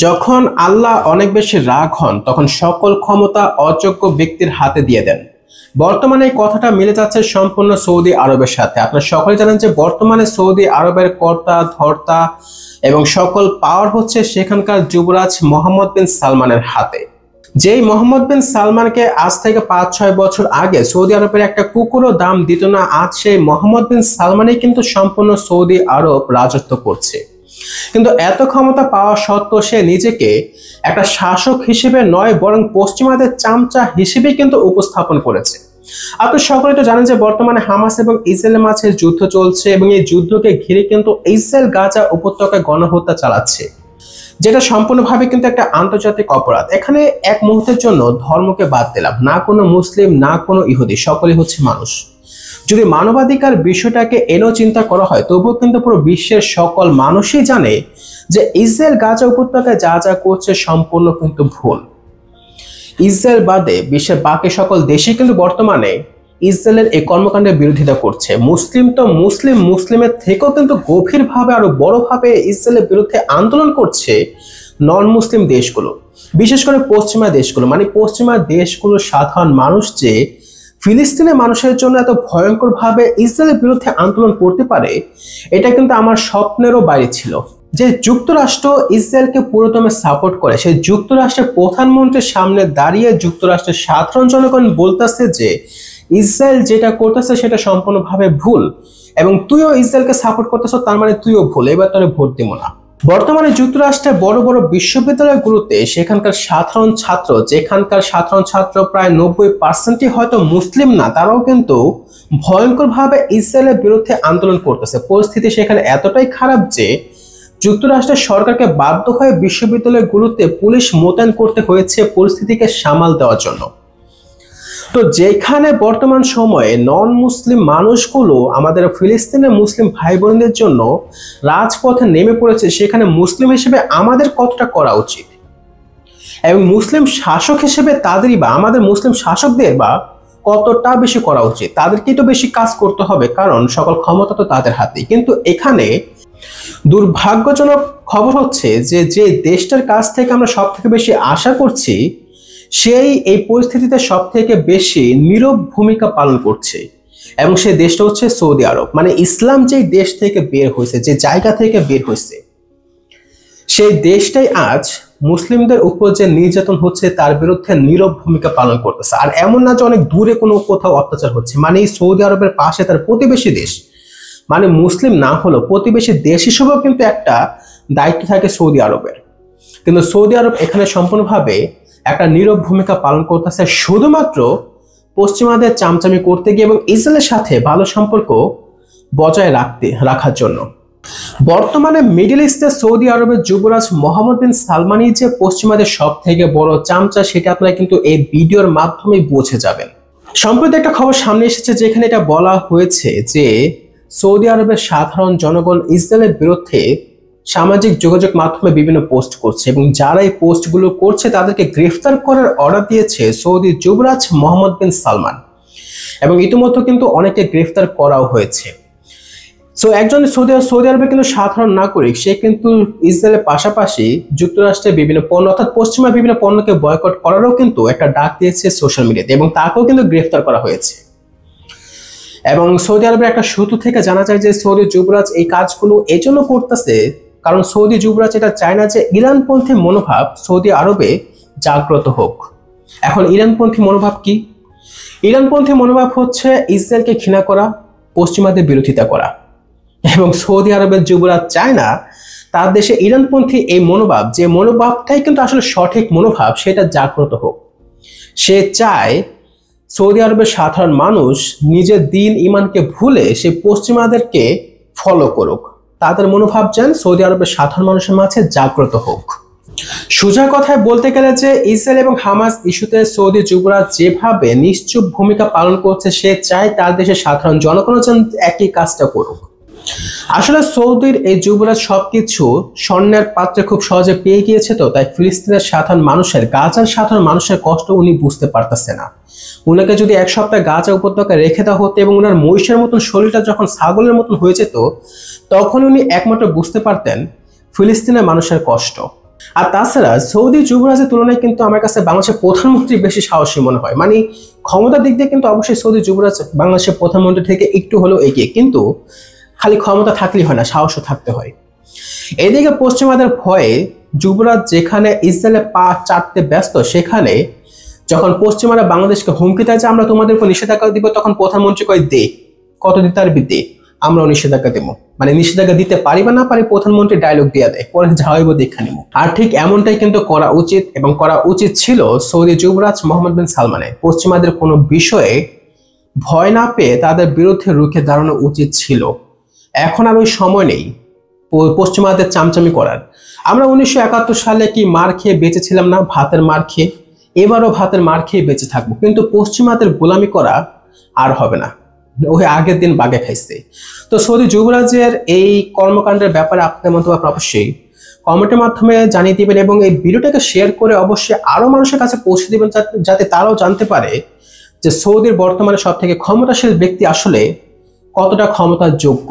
যখন আল্লাহ অনেক বেশি রাগ হন তখন সকল ক্ষমতা অযোগ্য ব্যক্তির হাতে দিয়ে দেন। বর্তমানে এই কথাটা মিলে যাচ্ছে সম্পূর্ণ সৌদি আরবের সাথে। আপনারা সকলে জানেন যে বর্তমানে সৌদি আরবের কর্তা ধর্তা এবং সকল পাওয়ার হচ্ছে সেখানকার যুবরাজ মোহাম্মদ বিন সালমানের হাতে। যেই মোহাম্মদ বিন সালমানকে আজ থেকে 5-6 বছর আগে সৌদি আরবের একটা কুকুরও দাম দিত না, আজ সেই মোহাম্মদ বিন সালমানই কিন্তু সম্পূর্ণ সৌদি আরব রাজত্ব করছে। কিন্তু এত ক্ষমতা পাওয়া সত্ত্বেও সে নিজেকে একটা শাসক হিসেবে নয় বরং পশ্চিমাদের চামচা হিসেবে কিন্তু উপস্থাপন করেছে। আপনি সকলে তো জানেন যে বর্তমানে হামাস এবং ইসরায়েলের মাঝে যুদ্ধ চলছে এবং এই যুদ্ধকে ঘিরে কিন্তু ইসরায়েল গাজা উপত্যকায় গণহত্যা চালাচ্ছে, যেটা সম্পূর্ণভাবে কিন্তু একটা আন্তর্জাতিক অপরাধ। এখানে এক মুহূর্তের জন্য ধর্মকে বাদ দিলাম, না কোনো মুসলিম না কোনো ইহুদি, সকলেই হচ্ছে মানুষ। যদি মানবাধিকার বিষয়টাকে এনেও চিন্তা করা হয় তবুও কিন্তু পুরো বিশ্বের সকল মানুষই জানে যে ইসরায়েল গাজা উপত্যকায় যা যা করছে সম্পূর্ণ কিন্তু ভুল। ইসরায়েল বাদে বিশ্বের বাকি সকল দেশই কিন্তু বর্তমানে ইসরায়েলের এই কর্মকাণ্ডের বিরোধিতা করছে। মুসলিম তো মুসলিমের থেকেও কিন্তু গভীরভাবে আরো বড়ভাবে ইসরায়েলের বিরুদ্ধে আন্দোলন করছে নন মুসলিম দেশগুলো, বিশেষ করে পশ্চিমা দেশগুলো। মানে পশ্চিমা দেশগুলো সাধারণ মানুষ যে ফিলিস্তিনের মানুষের জন্য এত ভয়ঙ্কর ভাবে ইসরায়েলের বিরুদ্ধে আন্দোলন করতে পারে, এটা কিন্তু আমার স্বপ্নেরও বাইরে ছিল। যে যুক্তরাষ্ট্র ইসরায়েলকে পুরোদমে সাপোর্ট করে, সেই যুক্তরাষ্ট্রের প্রধানমন্ত্রীর সামনে দাঁড়িয়ে যুক্তরাষ্ট্রের সাধারণ জনগণ বলতেছে যে ইসরায়েল যেটা করতেছে সেটা সম্পূর্ণভাবে ভুল এবং তুইও ইসরায়েলকে সাপোর্ট করতেছ, তার মানে তুইও ভুল, এবার তোরে ভোট দিব না। বর্তমানে যুক্তরাষ্ট্রের বড় বড় বিশ্ববিদ্যালয়গুলোতে যেখানকার সাধারণ ছাত্র প্রায় 90% হয়তো মুসলিম না, তারাও কিন্তু ভয়ঙ্করভাবে ইসরায়েলের বিরুদ্ধে আন্দোলন করতেছে। পরিস্থিতি সেখানে এতটাই খারাপ যে যুক্তরাষ্ট্রের সরকারকে বাধ্য হয়ে বিশ্ববিদ্যালয়গুলোতে পুলিশ মোতায়েন করতে হয়েছে পরিস্থিতিকে সামাল দেওয়ার জন্য। তো যেখানে বর্তমান সময়ে নন মুসলিম মানুষগুলো আমাদের ফিলিস্তিনের মুসলিম ভাই বোনদের জন্য রাজপথে নেমে পড়েছে, সেখানে মুসলিম হিসেবে আমাদের কতটা করা উচিত এবং মুসলিম শাসক হিসেবে তাদেরই বা আমাদের মুসলিম শাসকদের বা কতটা বেশি করা উচিত, তাদেরকেই তো বেশি কাজ করতে হবে, কারণ সকল ক্ষমতা তো তাদের হাতে। কিন্তু এখানে দুর্ভাগ্যজনক খবর হচ্ছে যে যে দেশটার কাছ থেকে আমরা সব থেকে বেশি আশা করছি সেই এই পরিস্থিতিতে সব থেকে বেশি নীরব ভূমিকা পালন করছে এবং সেই দেশটা হচ্ছে সৌদি আরব। মানে ইসলাম যে দেশ থেকে বের হয়েছে, যে জায়গা থেকে বের হয়েছে, সেই দেশটাই আজ মুসলিমদের উপর যে নির্যাতন হচ্ছে তার বিরুদ্ধে নীরব ভূমিকা পালন করতেছে। আর এমন না যে অনেক দূরে কোনো কোথাও অত্যাচার হচ্ছে, মানে এই সৌদি আরবের পাশে তার প্রতিবেশী দেশ, মানে মুসলিম না হলেও প্রতিবেশী দেশ হিসেবেও কিন্তু একটা দায়িত্ব থাকে সৌদি আরবের। কিন্তু সৌদি আরব এখানে সম্পূর্ণভাবে একটা নীরব ভূমিকা পালন করতেছে শুধুমাত্র পশ্চিমাদের চামচামি করতে গিয়ে এবং ইসরায়েলের সাথে ভালো সম্পর্ক বজায় রাখার জন্য। বর্তমানে মিডল ইস্টে সৌদি আরবের যুবরাজ মোহাম্মদ বিন সালমানই যে পশ্চিমাদের সব থেকে বড় চামচা, সেটা আপনারা কিন্তু এই ভিডিওর মাধ্যমে বুঝে যাবেন। সম্প্রতি একটা খবর সামনে এসেছে যেখানে এটা বলা হয়েছে যে সৌদি আরবের সাধারণ জনগণ ইসরায়েলের বিরুদ্ধে সামাজিক যোগাযোগ মাধ্যমে বিভিন্ন পোস্ট করছে এবং যারা এই পোস্টগুলো করছে তাদেরকে গ্রেফতার করার অর্ডার দিয়েছে সৌদি যুবরাজ মোহাম্মদ বিন সালমান এবং ইতিমধ্যে কিন্তু অনেকে গ্রেফতার করাও হয়েছে। সো একজন সৌদি আরবের কিন্তু সাধারণ নাগরিক, সে কিন্তু ইসরায়েলের পাশাপাশি যুক্তরাষ্ট্রের বিভিন্ন পণ্য অর্থাৎ পশ্চিমা বিভিন্ন পণ্যকে বয়কট করারও কিন্তু একটা ডাক দিয়েছে সোশ্যাল মিডিয়াতে এবং তাকেও কিন্তু গ্রেফতার করা হয়েছে। এবং সৌদি আরবের একটা সূত্র থেকে জানা যায় যে সৌদি যুবরাজ এই কাজগুলো এজন্য করতেছে কারণ সৌদি যুবরাজ এটা চায় না যে ইরানপন্থী মনোভাব সৌদি আরবে জাগ্রত হোক। এখন ইরানপন্থী মনোভাব কি? ইরানপন্থী মনোভাব হচ্ছে ইসরায়েলকে ঘৃণা করা, পশ্চিমাদের বিরোধিতা করা, এবং সৌদি আরবের যুবরাজ চায় না তার দেশে ইরানপন্থী এই মনোভাব, যে মনোভাবটাই কিন্তু আসলে সঠিক মনোভাব, সেটা জাগ্রত হোক। সে চায় সৌদি আরবের সাধারণ মানুষ নিজের দিন ইমানকে ভুলে সে পশ্চিমাদেরকে ফলো করুক, তাদের মনোভাব যেন সৌদি আরবের সাধারণ মানুষের মাঝে জাগ্রত হোক। সোজা কথায় বলতে গেলে যে ইসরায়েল এবং হামাস ইস্যুতে সৌদি যুবরাজ যেভাবে নিশ্চুপ ভূমিকা পালন করছে, সে চায় তার দেশের সাধারণ জনগণ যেন একই কাজটা করুক। আসলে সৌদির এই যুবরাজ সবকিছু স্বর্ণের পাত্রে খুব সহজে পেয়ে গিয়েছে, তো তাই ফিলিস্তিনের সাধারণ মানুষের, গাজার সাধারণ মানুষের কষ্ট উনি বুঝতে পারতেছে না। উনাকে যদি এক সপ্তাহ গাজা উপত্যকায় রেখে দেওয়া হতো এবং উনার মহিষের মতন শরীরটা যখন ছাগলের মতন হয়ে যেত, তখন উনি একমাত্র বুঝতে পারতেন ফিলিস্তিনের মানুষের কষ্ট। আর তাছাড়া সৌদি যুবরাজের তুলনায় কিন্তু আমার কাছে বাংলাদেশের প্রধানমন্ত্রী বেশি সাহসী মনে হয়। মানে ক্ষমতার দিক দিয়ে কিন্তু অবশ্যই সৌদি যুবরাজ বাংলাদেশের প্রধানমন্ত্রী থেকে একটু হলেও এগিয়ে, কিন্তু খালি ক্ষমতা থাকলেই হয় না, সাহসও থাকতে হয়। এদিকে পশ্চিমাদের ভয়ে যুবরাজ যেখানে ইসরায়েলে পা চাটতে ব্যস্ত, সেখানে যখন পশ্চিমারা বাংলাদেশকে হুমকি দেয় যে আমরা তোমাদের উপর নিষেধাজ্ঞা দিব, তখন প্রধানমন্ত্রী কয় দে, কত দিতে পারবি দে, আমরাও নিষেধাজ্ঞা দেবো। মানে নিষেধাজ্ঞা দিতে পারি বা না পারি, প্রধানমন্ত্রী ডায়লগ দিয়ে দেয়, পরে যাওয়াইব দেখা নিব। আর ঠিক এমনটাই কিন্তু করা উচিত এবং করা উচিত ছিল সৌদি যুবরাজ মোহাম্মদ বিন সালমানের। পশ্চিমাদের কোনো বিষয়ে ভয় না পেয়ে তাদের বিরুদ্ধে রুখে দাঁড়ানো উচিত ছিল। এখন আর ওই সময় নেই পশ্চিমাদের চামচামি করার। আমরা 1971 সালে কি মার খেয়ে বেঁচেছিলাম না, ভাতের মার খেয়ে? এবারও ভাতের মার খেয়ে বেঁচে থাকবো, কিন্তু পশ্চিমাদের গোলামি করা আর হবে না। ওই আগের দিন বাগে খাইছে। তো সৌদি যুবরাজের এই কর্মকাণ্ডের ব্যাপারে আপনাদের মন্তব্য অবশ্যই কমেন্টের মাধ্যমে জানিয়ে দিবেন এবং এই ভিডিওটাকে শেয়ার করে অবশ্যই আরো মানুষের কাছে পৌঁছে দিবেন, যাতে তারাও জানতে পারে যে সৌদির বর্তমানে সব থেকে ক্ষমতাশীল ব্যক্তি আসলে কতটা ক্ষমতার যোগ্য।